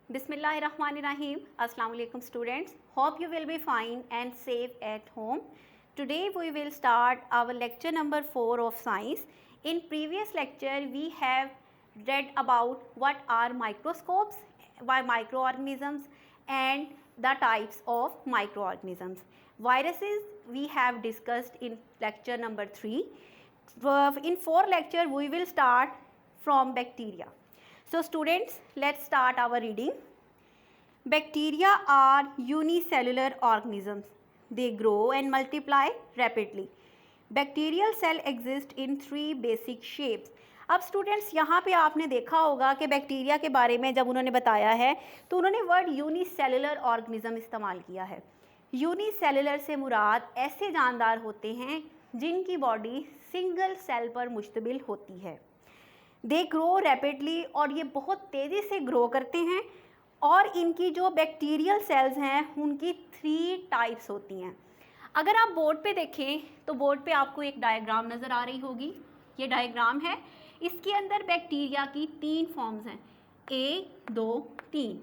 Bismillahirrahmanirrahim. Assalamu alaikum students. Hope you will be fine and safe at home. Today we will start our lecture number 4 of science. In previous lecture we have read about what are microscopes, why microorganisms and the types of microorganisms. Viruses we have discussed in lecture number 3. In 4 lecture we will start from bacteria. So students, let's start our reading. Bacteria are unicellular organisms. They grow and multiply rapidly. Bacterial cell exist in 3 basic shapes. अब students यहाँ पे आपने देखा होगा कि bacteria के बारे में जब उन्होंने बताया है तो उन्होंने वर्ड यूनिसेलुलर ऑर्गेनिज्म इस्तेमाल किया है. यूनिसेलुलर से मुराद ऐसे जानदार होते हैं जिनकी बॉडी सिंगल सेल पर मुश्तमिल होती है. दे ग्रो रैपिडली, और ये बहुत तेज़ी से ग्रो करते हैं. और इनकी जो बैक्टीरियल सेल्स हैं उनकी 3 टाइप्स होती हैं. अगर आप बोर्ड पे देखें तो बोर्ड पे आपको एक डायग्राम नज़र आ रही होगी. ये डायग्राम है, इसके अंदर बैक्टीरिया की 3 फॉर्म्स हैं, 1, 2, 3.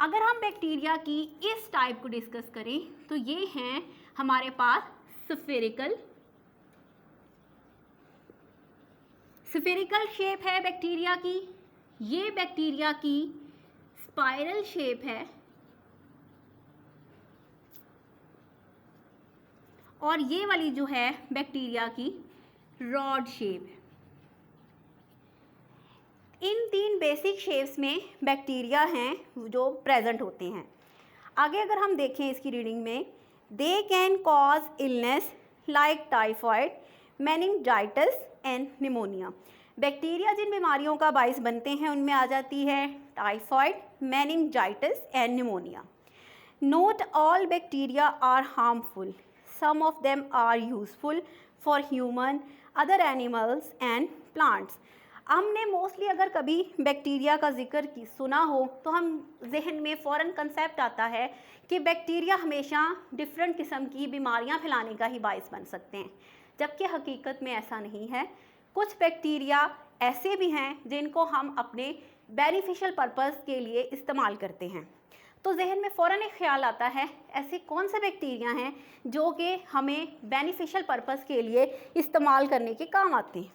अगर हम बैक्टीरिया की इस टाइप को डिस्कस करें तो ये हैं हमारे पास स्फेरिकल शेप है बैक्टीरिया की. ये बैक्टीरिया की स्पाइरल शेप है और ये वाली जो है बैक्टीरिया की रॉड शेप है. इन 3 बेसिक शेप्स में बैक्टीरिया हैं जो प्रेजेंट होते हैं. आगे अगर हम देखें इसकी रीडिंग में, they can cause illness like typhoid, meningitis and pneumonia. Bacteria जिन बीमारियों का बाइस बनते हैं उनमें आ जाती है typhoid, meningitis and pneumonia. Not all bacteria are harmful, some of them are useful for human, other animals and plants. हमने मोस्टली अगर कभी बैक्टीरिया का जिक्र सुना हो तो हम जहन में फ़ौरन कंसेप्ट आता है कि बैक्टीरिया हमेशा डिफरेंट किस्म की बीमारियां फैलाने का ही बाइस बन सकते हैं, जबकि हकीकत में ऐसा नहीं है. कुछ बैक्टीरिया ऐसे भी हैं जिनको हम अपने बेनिफिशियल पर्पस के लिए इस्तेमाल करते हैं. तो जहन में फ़ौरन एक ख्याल आता है ऐसे कौन से बैक्टीरिया हैं जो कि हमें बेनिफिशियल पर्पस के लिए इस्तेमाल करने के काम आते हैं.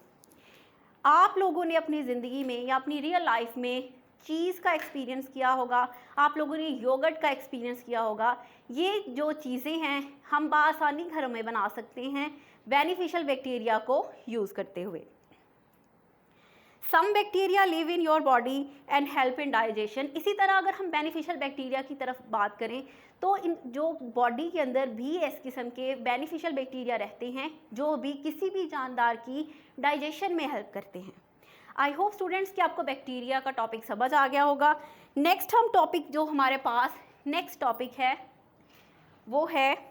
आप लोगों ने अपनी ज़िंदगी में या अपनी रियल लाइफ में चीज़ का एक्सपीरियंस किया होगा, आप लोगों ने योगर्ट का एक्सपीरियंस किया होगा. ये जो चीज़ें हैं हम बआसानी घरों में बना सकते हैं बेनिफिशियल बैक्टीरिया को यूज़ करते हुए. Some bacteria live in your body and help in digestion. इसी तरह अगर हम बेनिफिशियल बैक्टीरिया की तरफ बात करें तो इन जो बॉडी के अंदर भी इस किस्म के बेनिफिशियल बैक्टीरिया रहते हैं जो भी किसी भी जानदार की डाइजेशन में हेल्प करते हैं. आई होप स्टूडेंट्स कि आपको बैक्टीरिया का टॉपिक समझ आ गया होगा. नेक्स्ट हम टॉपिक जो हमारे पास नेक्स्ट टॉपिक है वो है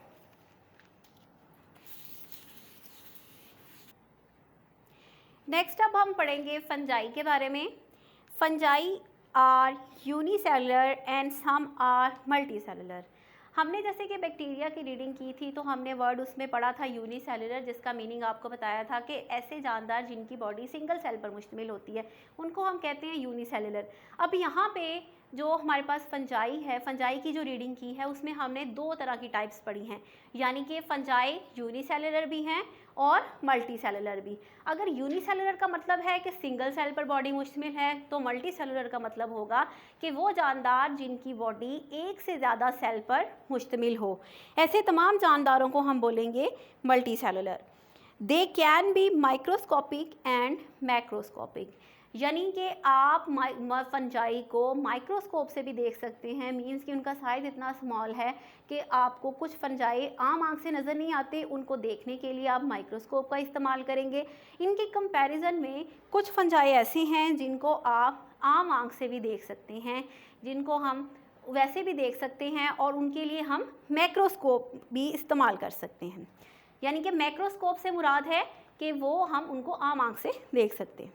नेक्स्ट अब हम पढ़ेंगे फंजाई के बारे में. Fungi are unicellular and some are multicellular. हमने जैसे कि बैक्टीरिया की रीडिंग की थी तो हमने वर्ड उसमें पढ़ा था यूनिसेलुलर, जिसका मीनिंग आपको बताया था कि ऐसे जानदार जिनकी बॉडी सिंगल सेल पर मुश्तमिल होती है उनको हम कहते हैं यूनिसेलुलर. अब यहाँ पे जो हमारे पास फंजाई है, फंजाई की जो रीडिंग की है उसमें हमने 2 तरह की टाइप्स पढ़ी हैं, यानी कि फंजाई यूनिसेलुलर भी हैं और मल्टी सेलुलर भी. अगर यूनिसेलुलर का मतलब है कि सिंगल सेल पर बॉडी मुश्तमिल है तो मल्टी सेलुलर का मतलब होगा कि वो जानदार जिनकी बॉडी एक से ज़्यादा सेल पर मुश्तमिल हो. ऐसे तमाम जानदारों को हम बोलेंगे multi cellular. They can be microscopic and macroscopic, यानी कि आप फंजाई को माइक्रोस्कोप से भी देख सकते हैं. मींस कि उनका साइज़ इतना स्मॉल है कि आपको कुछ फंजाई आम आंख से नज़र नहीं आते, उनको देखने के लिए आप माइक्रोस्कोप का इस्तेमाल करेंगे. इनके कंपैरिजन में कुछ फंजाई ऐसे हैं जिनको आप आम आंख से भी देख सकते हैं, जिनको हम वैसे भी देख सकते हैं और उनके लिए हम मैक्रोस्कोप भी इस्तेमाल कर सकते हैं. यानी कि मैक्रोस्कोप से मुराद है कि वो हम उनको आम आंख से देख सकते हैं.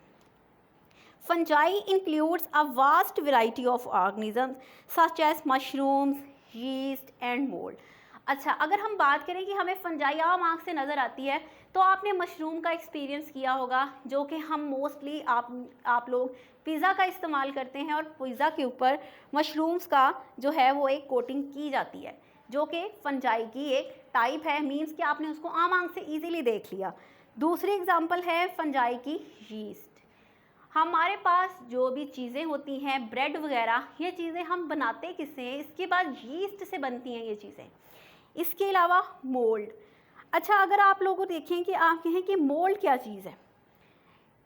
Fungi includes a vast variety of organisms such as mushrooms, yeast and mold. अच्छा, अगर हम बात करें कि हमें फंजाई आम आँख से नज़र आती है, तो आपने मशरूम का एक्सपीरियंस किया होगा, जो कि हम मोस्टली आप लोग पिज़्ज़ा का इस्तेमाल करते हैं और पिज़्ज़ा के ऊपर मशरूम्स का जो है वो एक कोटिंग की जाती है, जो कि फंजाई की एक टाइप है। मींस कि आपने उसको आम आँख से इजीली देख लिया। दूसरी एग्जांपल है फंजाई की यीस्ट। हमारे पास जो भी चीज़ें होती हैं, ब्रेड वगैरह, ये चीज़ें हम बनाते किससे हैं? इसके बाद यीस्ट से बनती हैं ये चीज़ें। इसके अलावा मोल्ड। अच्छा, अगर आप लोगों को देखें कि आप कहें कि मोल्ड क्या चीज़ है,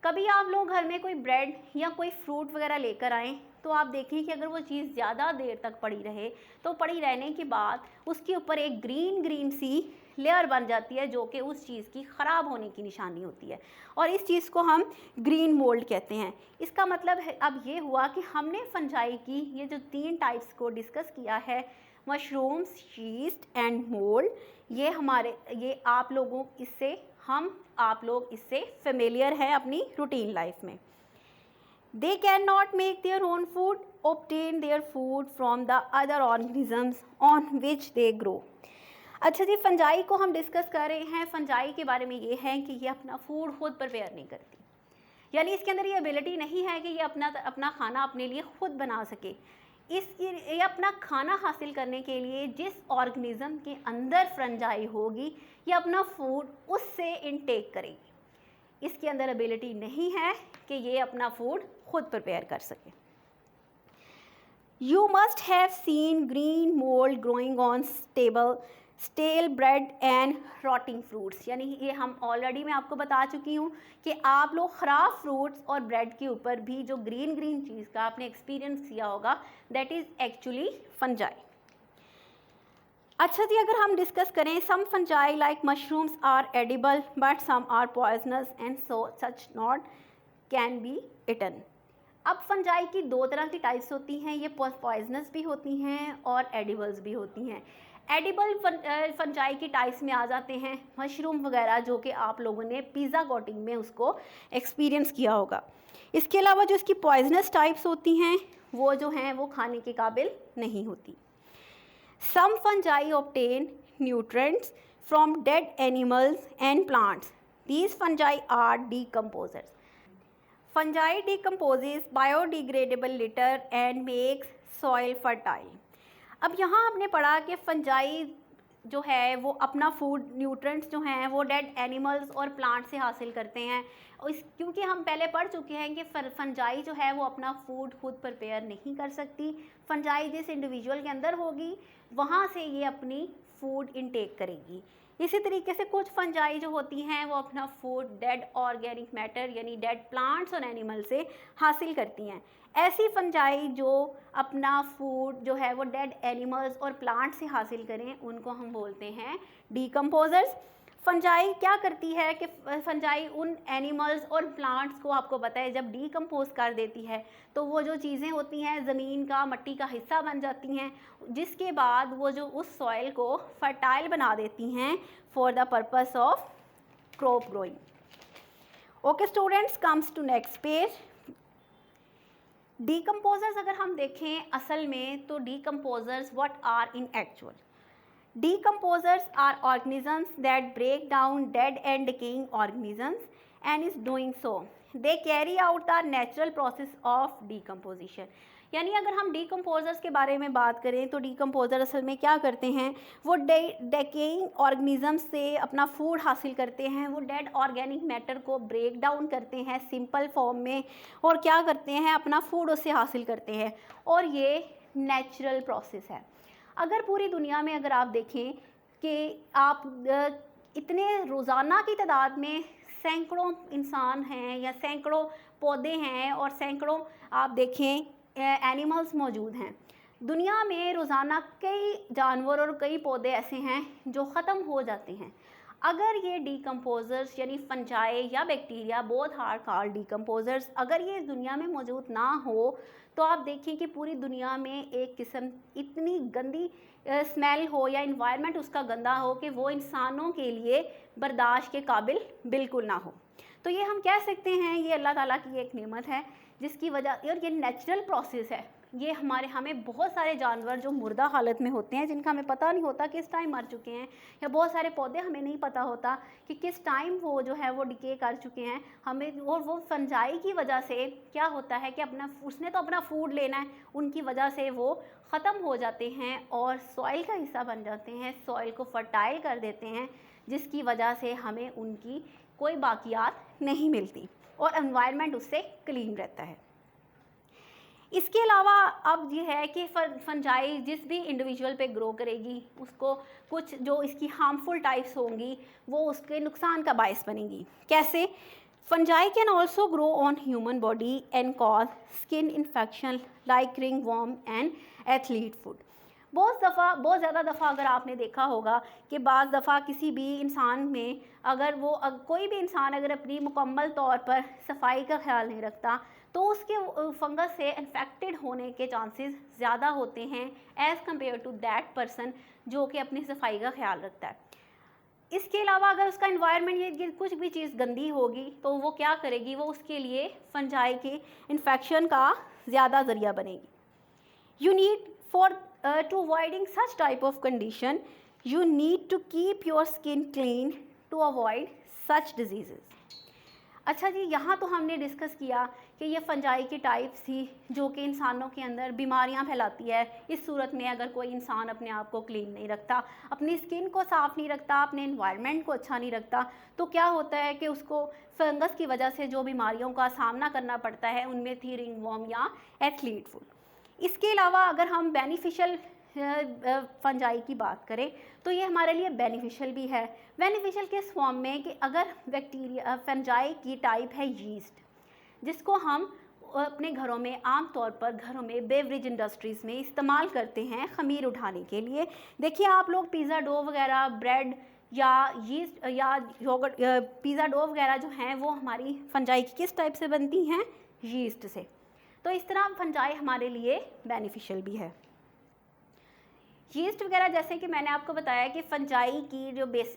कभी आप लोग घर में कोई ब्रेड या कोई फ्रूट वगैरह लेकर आएँ, तो आप देखें कि अगर वो चीज़ ज़्यादा देर तक पड़ी रहे, तो पड़ी रहने के बाद उसके ऊपर एक ग्रीन ग्रीन सी लेयर बन जाती है, जो कि उस चीज़ की ख़राब होने की निशानी होती है, और इस चीज़ को हम ग्रीन मोल्ड कहते हैं। इसका मतलब है अब ये हुआ कि हमने फंजाई की ये जो 3 टाइप्स को डिस्कस किया है, मशरूम्स, यीस्ट एंड मोल्ड, ये आप लोग इससे फेमिलियर हैं अपनी रूटीन लाइफ में। They can not make their own food, obtain their food from the other organisms on which they grow। अच्छा जी, फंजाई को हम डिस्कस कर रहे हैं। फंजाई के बारे में ये है कि ये अपना फूड खुद प्रिपेयर नहीं करती, यानी इसके अंदर ये एबिलिटी नहीं है कि ये अपना खाना अपने लिए खुद बना सके। ये अपना खाना हासिल करने के लिए जिस ऑर्गेनिज्म के अंदर फंजाई होगी, ये अपना फूड उससे इनटेक करेगी। इसके अंदर एबिलिटी नहीं है कि ये अपना फूड खुद प्रिपेयर कर सके। You must have seen green mold growing on stale bread and rotting fruits। यानी ये हम ऑलरेडी मैं आपको बता चुकी हूँ कि आप लोग ख़राब फ्रूट्स और ब्रेड के ऊपर भी जो ग्रीन ग्रीन चीज़ का आपने एक्सपीरियंस किया होगा, दैट इज़ एक्चुअली फंजाई। अच्छा जी, अगर हम डिस्कस करें, some fungi like mushrooms are edible but some are poisonous and so such not can be eaten. अब फंजाई की 2 तरह की टाइप्स होती हैं, ये पॉइजनस भी होती हैं और एडिबल्स भी होती हैं। एडिबल फंजाई की टाइप्स में आ जाते हैं मशरूम वगैरह, जो कि आप लोगों ने पिज़्ज़ा कोटिंग में उसको एक्सपीरियंस किया होगा। इसके अलावा जो इसकी पॉइजनस टाइप्स होती हैं, वो जो हैं वो खाने के काबिल नहीं होती। Some fungi obtain nutrients from dead animals and plants. These fungi are decomposers. Fungi decomposes biodegradable litter and makes soil fertile। अब यहाँ हमने पढ़ा कि फंजाई जो है वो अपना फूड न्यूट्रिएंट्स जो हैं वो डेड एनिमल्स और प्लांट से हासिल करते हैं। और क्योंकि हम पहले पढ़ चुके हैं कि फंजाई जो है वो अपना फूड खुद प्रिपेयर नहीं कर सकती। फंजाई जिस इंडिविजुअल के अंदर होगी, वहाँ से ये अपनी फूड इनटेक करेगी। इसी तरीके से कुछ फंजाई जो होती हैं वो अपना फूड डेड ऑर्गेनिक मैटर यानी डेड प्लांट्स और एनिमल से हासिल करती हैं। ऐसी फंजाई जो अपना फूड जो है वो डेड एनिमल्स और प्लांट से हासिल करें, उनको हम बोलते हैं डीकम्पोजर्स। फंजाई क्या करती है कि फंजाई उन एनिमल्स और प्लांट्स को, आपको पता है, जब डीकम्पोज कर देती है तो वो जो चीज़ें होती हैं ज़मीन का, मिट्टी का हिस्सा बन जाती हैं, जिसके बाद वो जो उस सॉइल को फर्टाइल बना देती हैं for the purpose of crop growing. Okay students, comes to next page. Decomposers अगर हम देखें असल में, तो decomposers what are in actual? Decomposers are organisms that break down dead and decaying organisms, and is doing so they carry out the natural process of decomposition। यानी अगर हम decomposers के बारे में बात करें तो डीकम्पोजर असल में क्या करते हैं, वो डेकेइंग ऑर्गेनिजम्स से अपना फूड हासिल करते हैं, वो डेड ऑर्गेनिक मैटर को ब्रेक डाउन करते हैं सिंपल फॉर्म में, और क्या करते हैं, अपना फूड उससे हासिल करते हैं, और ये नेचुरल प्रोसेस है। अगर पूरी दुनिया में अगर आप देखें कि आप इतने रोज़ाना की तादाद में सैकड़ों इंसान हैं या सैकड़ों पौधे हैं और सैकड़ों आप देखें एनिमल्स मौजूद हैं दुनिया में, रोज़ाना कई जानवर और कई पौधे ऐसे हैं जो ख़त्म हो जाते हैं। अगर ये डीकम्पोजर्स यानी फंजाई या bacteria, both are called decomposers, अगर ये दुनिया में मौजूद ना हो तो आप देखें कि पूरी दुनिया में एक किस्म इतनी गंदी स्मेल हो या इन्वायरमेंट उसका गंदा हो कि वो इंसानों के लिए बर्दाश्त के काबिल बिल्कुल ना हो। तो ये हम कह सकते हैं ये अल्लाह ताला की एक नेमत है जिसकी वजह, और ये नेचुरल प्रोसेस है। ये हमें बहुत सारे जानवर जो मुर्दा हालत में होते हैं, जिनका हमें पता नहीं होता किस टाइम मर चुके हैं, या बहुत सारे पौधे हमें नहीं पता होता कि किस टाइम वो जो है वो डिके कर चुके हैं हमें, और वो फंजाई की वजह से क्या होता है कि उसने तो अपना फूड लेना है, उनकी वजह से वो ख़त्म हो जाते हैं और सॉइल का हिस्सा बन जाते हैं, सॉइल को फर्टाइल कर देते हैं, जिसकी वजह से हमें उनकी कोई बाकियात नहीं मिलती और एनवायरनमेंट उससे क्लीन रहता है। इसके अलावा अब ये है कि फंजाई जिस भी इंडिविजुअल पे ग्रो करेगी, उसको कुछ जो इसकी हार्मफुल टाइप्स होंगी वो उसके नुकसान का बायस बनेगी। कैसे? Fungi can also grow on human body and cause skin infection like ringworm and athlete foot. बहुत ज़्यादा दफ़ा अगर आपने देखा होगा कि बाज़ दफ़ा किसी भी इंसान में अगर कोई भी इंसान अगर अपनी मुकम्मल तौर पर सफाई का ख्याल नहीं रखता तो उसके फंगस से इन्फेक्टेड होने के चांसेस ज़्यादा होते हैं as compare to that person जो कि अपनी सफाई का ख्याल रखता है। इसके अलावा अगर उसका इन्वायरमेंट ये कुछ भी चीज़ गंदी होगी तो वो क्या करेगी, वो उसके लिए फंजाई के इन्फेक्शन का ज़्यादा ज़रिया बनेगी। You need to avoiding such type of condition, you need to keep your skin clean to avoid such diseases. अच्छा जी, यहाँ तो हमने डिस्कस किया कि ये फंजाई की टाइप्स थी जो कि इंसानों के अंदर बीमारियाँ फैलाती है। इस सूरत में अगर कोई इंसान अपने आप को क्लीन नहीं रखता, अपनी स्किन को साफ़ नहीं रखता, अपने एनवायरनमेंट को अच्छा नहीं रखता, तो क्या होता है कि उसको फंगस की वजह से जो बीमारियों का सामना करना पड़ता है उनमें थी रिंगवॉर्म या एथलीट फुट। इसके अलावा अगर हम बेनिफिशियल फंजाई की बात करें तो ये हमारे लिए बेनिफिशियल भी है। बेनिफिशियल किस फॉर्म में कि अगर बैक्टीरिया फंजाई की टाइप है यीस्ट, जिसको हम अपने घरों में आम तौर पर घरों में बेवरेज इंडस्ट्रीज़ में इस्तेमाल करते हैं ख़मीर उठाने के लिए। देखिए आप लोग पिज़्ज़ा डो वगैरह, ब्रेड या यीस्ट या योगर्ट, पिज़्ज़ा डो वगैरह जो हैं वो हमारी फंजाई की किस टाइप से बनती हैं? यीस्ट से। तो इस तरह फंजाई हमारे लिए बेनिफिशियल भी है। यीस्ट वगैरह जैसे कि मैंने आपको बताया कि फंजाई की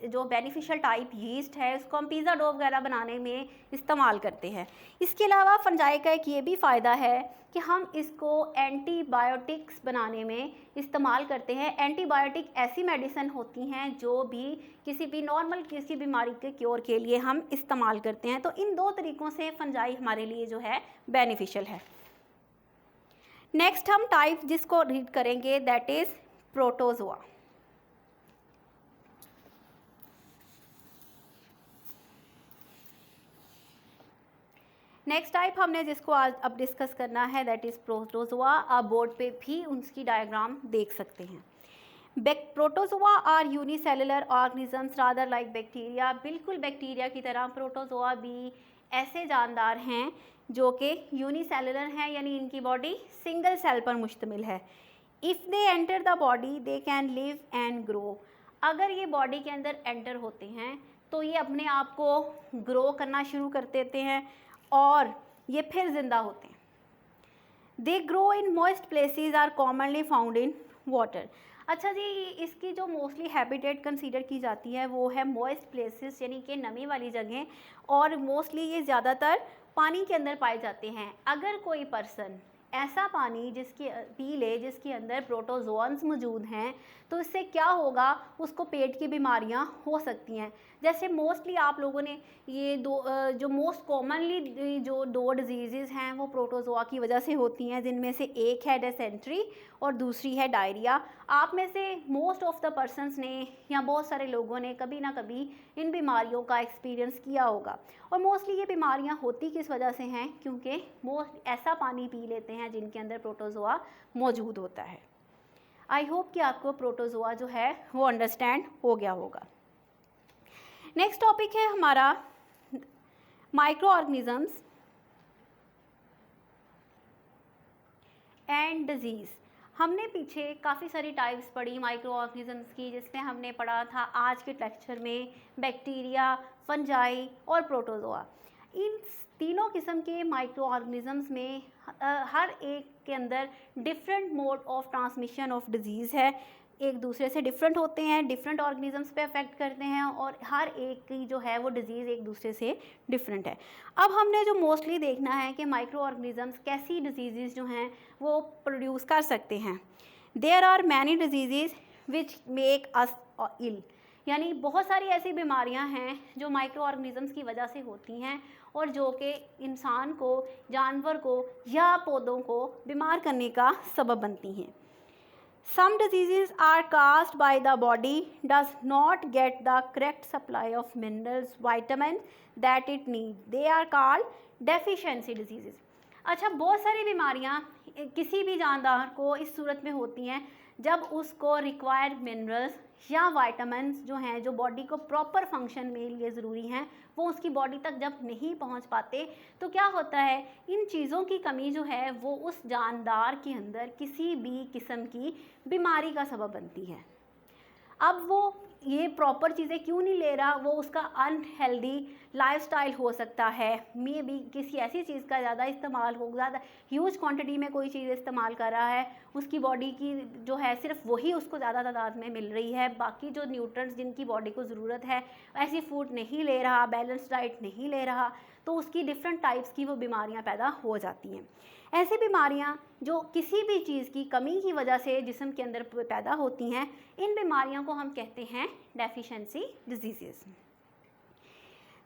जो बेनिफिशियल टाइप यीस्ट है उसको हम पिज़्ज़ा डो वगैरह बनाने में इस्तेमाल करते हैं। इसके अलावा फंजाई का एक ये भी फ़ायदा है कि हम इसको एंटीबायोटिक्स बनाने में इस्तेमाल करते हैं। एंटीबायोटिक ऐसी मेडिसिन होती हैं जो भी किसी बीमारी के क्योर के लिए हम इस्तेमाल करते हैं। तो इन दो तरीक़ों से फंजाई हमारे लिए जो है बेनिफिशियल है। नेक्स्ट हम टाइप जिसको रीड करेंगे that is protozoa. Next type हमने जिसको आज अब डिस्कस करना है दैट इज़ प्रोटोजोआ। आप बोर्ड पे भी उसकी डायग्राम देख सकते हैं। Protozoa are unicellular organisms rather like bacteria. बिल्कुल बैक्टीरिया की तरह प्रोटोजोआ भी ऐसे जानदार हैं जो कि यूनिसेलुलर हैं, यानी इनकी बॉडी सिंगल सेल पर मुश्तमिल है। If they enter the body they can live and grow. अगर ये बॉडी के अंदर एंटर होते हैं तो ये अपने आप को ग्रो करना शुरू कर देते हैं और ये फिर ज़िंदा होते हैं। They grow in moist places are commonly found in water. अच्छा जी, इसकी जो मोस्टली हैबिटेट कंसीडर की जाती है वो है मॉइस्ट प्लेसेस, यानी कि नमी वाली जगह, और मोस्टली ये ज़्यादातर पानी के अंदर पाए जाते हैं। अगर कोई पर्सन ऐसा पानी पी ले जिसके अंदर प्रोटोजोअन्स मौजूद हैं तो इससे क्या होगा, उसको पेट की बीमारियां हो सकती हैं। जैसे मोस्टली आप लोगों ने ये जो मोस्ट कॉमनली जो दो डिजीज़ हैं वो प्रोटोजोआ की वजह से होती हैं, जिनमें से एक है डिसेंट्री और दूसरी है डायरिया। आप में से मोस्ट ऑफ द पर्सनस ने या बहुत सारे लोगों ने कभी ना कभी इन बीमारियों का एक्सपीरियंस किया होगा। और मोस्टली ये बीमारियां होती किस वजह से हैं? क्योंकि ऐसा पानी पी लेते हैं जिनके अंदर प्रोटोजोआ मौजूद होता है। आई होप कि आपको प्रोटोजोआ जो है वो अंडरस्टैंड हो गया होगा। नेक्स्ट टॉपिक है हमारा माइक्रो ऑर्गेनिजम्स एंड डिजीज़। हमने पीछे काफ़ी सारी टाइप्स पढ़ी माइक्रो ऑर्गेनिजम्स की, जिसमें हमने पढ़ा था आज के लेक्चर में बैक्टीरिया, फंजाई और प्रोटोजोआ। इन तीनों किस्म के माइक्रो ऑर्गेनिजम्स में हर एक के अंदर different mode of transmission of disease है, एक दूसरे से डिफरेंट होते हैं, डिफरेंट ऑर्गेनिजम्स पे अफेक्ट करते हैं और हर एक की जो है वो डिजीज़ एक दूसरे से डिफरेंट है। अब हमने जो मोस्टली देखना है कि माइक्रो ऑर्गेनिजम्स कैसी डिजीज़ जो हैं वो प्रोड्यूस कर सकते हैं। There are many diseases which make us ill, यानी बहुत सारी ऐसी बीमारियां हैं जो माइक्रो ऑर्गेनिजम्स की वजह से होती हैं और जो कि इंसान को, जानवर को या पौधों को बीमार करने का सबब बनती हैं। Some diseases are caused by the body does not get the correct supply of minerals, vitamins that it needs. They are called deficiency diseases. अच्छा, बहुत सारी बीमारियां किसी भी जानदार को इस सूरत में होती हैं जब उसको रिक्वायर्ड मिनरल्स या वाइटामिन्स जो हैं, जो बॉडी को प्रॉपर फंक्शन में लिए ज़रूरी हैं, वो उसकी बॉडी तक जब नहीं पहुंच पाते तो क्या होता है, इन चीज़ों की कमी जो है वो उस जानदार के अंदर किसी भी किस्म की बीमारी का सबब बनती है। अब वो ये प्रॉपर चीज़ें क्यों नहीं ले रहा, वो उसका अनहेल्दी लाइफस्टाइल हो सकता है, मे बी किसी ऐसी चीज़ का ज़्यादा इस्तेमाल हो, ज़्यादा ह्यूज क्वांटिटी में कोई चीज़ इस्तेमाल कर रहा है, उसकी बॉडी की जो है सिर्फ वही उसको ज़्यादा तादाद में मिल रही है, बाकी जो न्यूट्रिएंट्स जिनकी बॉडी को ज़रूरत है ऐसी फूड नहीं ले रहा, बैलेंस डाइट नहीं ले रहा, तो उसकी डिफरेंट टाइप्स की वो बीमारियाँ पैदा हो जाती हैं। ऐसी बीमारियां जो किसी भी चीज़ की कमी की वजह से जिस्म के अंदर पैदा होती हैं, इन बीमारियों को हम कहते हैं deficiency diseases.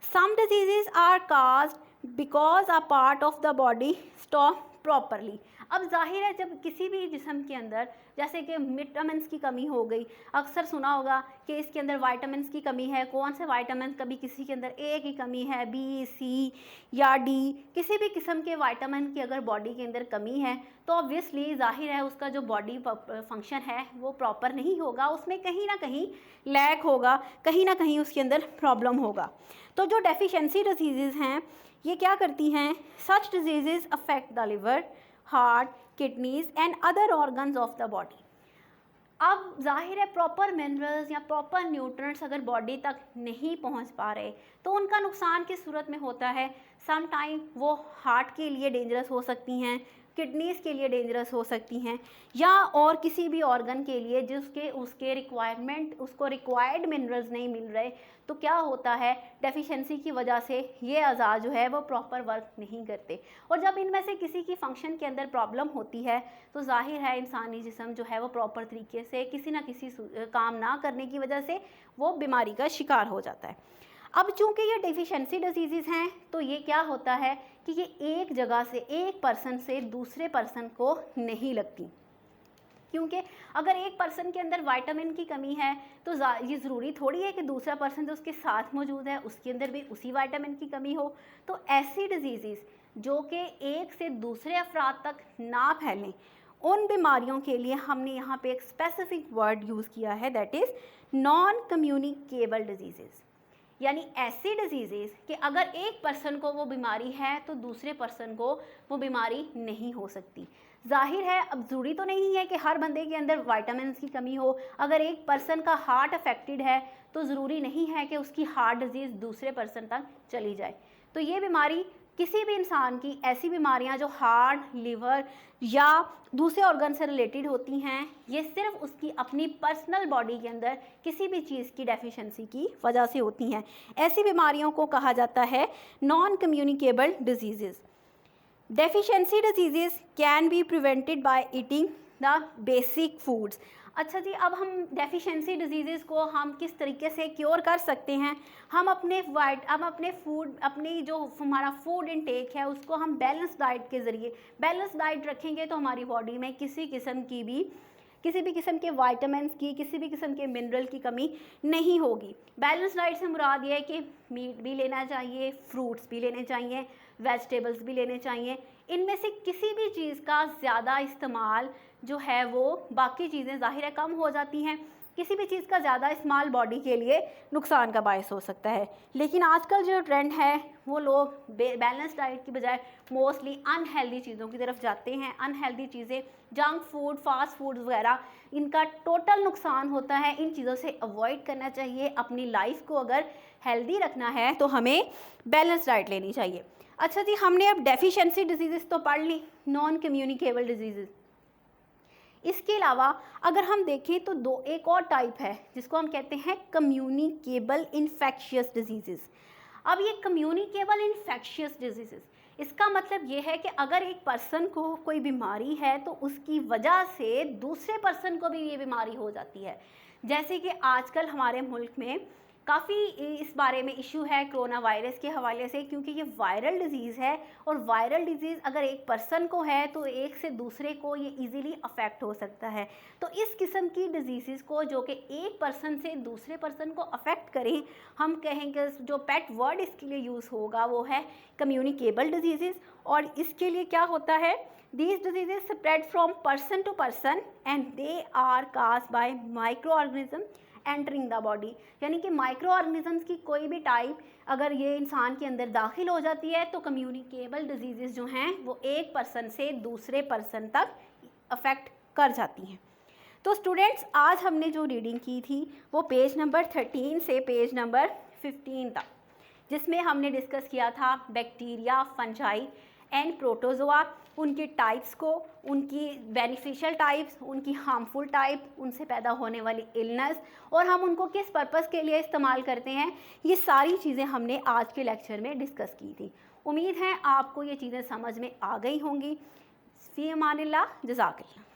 Some diseases are caused because a part of the body stop properly. अब जाहिर है जब किसी भी जिस्म के अंदर जैसे कि विटामिन्स की कमी हो गई, अक्सर सुना होगा कि इसके अंदर विटामिन्स की कमी है, कौन से विटामिन, कभी किसी के अंदर ए की कमी है, बी, सी या डी, किसी भी किस्म के विटामिन की अगर बॉडी के अंदर कमी है तो ऑब्वियसली जाहिर है उसका जो बॉडी फंक्शन है वो प्रॉपर नहीं होगा, उसमें कहीं ना कहीं लैक होगा, कहीं ना कहीं उसके अंदर प्रॉब्लम होगा। तो जो डेफिशिएंसी डिजीज़ हैं ये क्या करती हैं, such diseases affect the liver, heart, kidneys and other organs of the body. अब जाहिर है प्रॉपर मिनरल्स या प्रॉपर न्यूट्रिएंट्स अगर बॉडी तक नहीं पहुंच पा रहे तो उनका नुकसान किस सूरत में होता है, सम टाइम वो हार्ट के लिए डेंजरस हो सकती हैं, किडनीज़ के लिए डेंजरस हो सकती हैं, या और किसी भी ऑर्गन के लिए जिसके उसके रिक्वायरमेंट, उसको रिक्वायर्ड मिनरल्स नहीं मिल रहे, तो क्या होता है डेफिशिएंसी की वजह से ये अज़ा जो है वो प्रॉपर वर्क नहीं करते, और जब इनमें से किसी की फंक्शन के अंदर प्रॉब्लम होती है तो जाहिर है इंसानी जिस्म जो है वो प्रॉपर तरीके से किसी ना किसी काम ना करने की वजह से वो बीमारी का शिकार हो जाता है। अब चूंकि ये डेफिशिएंसी डिजीज़ हैं तो ये क्या होता है कि ये एक जगह से, एक पर्सन से दूसरे पर्सन को नहीं लगती, क्योंकि अगर एक पर्सन के अंदर विटामिन की कमी है तो ये ज़रूरी थोड़ी है कि दूसरा पर्सन जो उसके साथ मौजूद है उसके अंदर भी उसी विटामिन की कमी हो। तो ऐसी डिजीज़ जो कि एक से दूसरे अफराद तक ना फैलें, उन बीमारियों के लिए हमने यहाँ पे एक स्पेसिफिक वर्ड यूज़ किया है, that is non communicable disease. यानी ऐसी डिजीज़ कि अगर एक पर्सन को वो बीमारी है तो दूसरे पर्सन को वो बीमारी नहीं हो सकती। जाहिर है अब ज़रूरी तो नहीं है कि हर बंदे के अंदर विटामिन की कमी हो, अगर एक पर्सन का हार्ट अफेक्टेड है तो ज़रूरी नहीं है कि उसकी हार्ट डिजीज़ दूसरे पर्सन तक चली जाए। तो ये बीमारी किसी भी इंसान की, ऐसी बीमारियां जो हार्ट, लिवर या दूसरे ऑर्गन से रिलेटेड होती हैं, ये सिर्फ उसकी अपनी पर्सनल बॉडी के अंदर किसी भी चीज़ की डेफिशिएंसी की वजह से होती हैं। ऐसी बीमारियों को कहा जाता है non communicable disease. Deficiency disease can be prevented by eating the basic foods. अच्छा जी, अब हम डेफिशिएंसी डिजीज़ को हम किस तरीके से क्योर कर सकते हैं, हम अपने फूड, अपनी जो हमारा फूड इनटेक है उसको हम बैलेंस डाइट के ज़रिए बैलेंस डाइट रखेंगे तो हमारी बॉडी में किसी भी किस्म के विटामिन्स की, किसी भी किस्म के मिनरल की कमी नहीं होगी। बैलेंस डाइट से मुराद ये है कि मीट भी लेना चाहिए, फ्रूट्स भी लेने चाहिए, वेजिटेबल्स भी लेने चाहिए। इनमें से किसी भी चीज़ का ज़्यादा इस्तेमाल जो है वो बाकी चीज़ें ज़ाहिर है कम हो जाती हैं। किसी भी चीज़ का ज़्यादा इस्तेमाल बॉडी के लिए नुकसान का बायस हो सकता है। लेकिन आजकल जो ट्रेंड है वो लोग बैलेंस डाइट की बजाय मोस्टली अनहेल्दी चीज़ों की तरफ जाते हैं। अनहेल्दी चीज़ें, जंक फूड, फास्ट फूड वगैरह, इनका टोटल नुकसान होता है। इन चीज़ों से अवॉइड करना चाहिए। अपनी लाइफ को अगर हेल्दी रखना है तो हमें बैलेंस डाइट लेनी चाहिए। अच्छा जी, हमने अब डेफिशिएंसी डिजीज़ तो पढ़ ली, नॉन कम्युनिकेबल डिजीज़। इसके अलावा अगर हम देखें तो एक और टाइप है जिसको हम कहते हैं कम्युनिकेबल इन्फेक्शियस डिजीज़। अब ये कम्युनिकेबल इन्फेक्शियस डिजीज़, इसका मतलब ये है कि अगर एक पर्सन को कोई बीमारी है तो उसकी वजह से दूसरे पर्सन को भी ये बीमारी हो जाती है। जैसे कि आजकल हमारे मुल्क में काफ़ी इस बारे में इशू है कोरोना वायरस के हवाले से, क्योंकि ये वायरल डिज़ीज़ है और वायरल डिज़ीज़ अगर एक पर्सन को है तो एक से दूसरे को ये इजीली अफेक्ट हो सकता है। तो इस किस्म की डिजीज़ को जो कि एक पर्सन से दूसरे पर्सन को अफेक्ट करें, हम कहेंगे जो पेट वर्ड इसके लिए यूज़ होगा वो है कम्युनिकेबल डिजीज़। और इसके लिए क्या होता है, These diseases spread from person to person and they are caused by microorganism entering the body. यानी कि माइक्रो ऑर्गेनिजम्स की कोई भी टाइप अगर ये इंसान के अंदर दाखिल हो जाती है तो कम्युनिकेबल डिजीज़ जो हैं वो एक पर्सन से दूसरे पर्सन तक अफेक्ट कर जाती हैं। तो स्टूडेंट्स, आज हमने जो रीडिंग की थी वो पेज नंबर 13 से पेज नंबर 15 तक, जिसमें हमने डिस्कस किया था बैक्टीरिया, फंजाई एंड प्रोटोजोआ, उनके टाइप्स को, उनकी बेनिफिशियल टाइप्स, उनकी हार्मफुल टाइप, उनसे पैदा होने वाली इलनेस और हम उनको किस पर्पस के लिए इस्तेमाल करते हैं, ये सारी चीज़ें हमने आज के लेक्चर में डिस्कस की थी। उम्मीद है आपको ये चीज़ें समझ में आ गई होंगी। फ़ी अमानिल्लाह, जज़ाकल्लाह।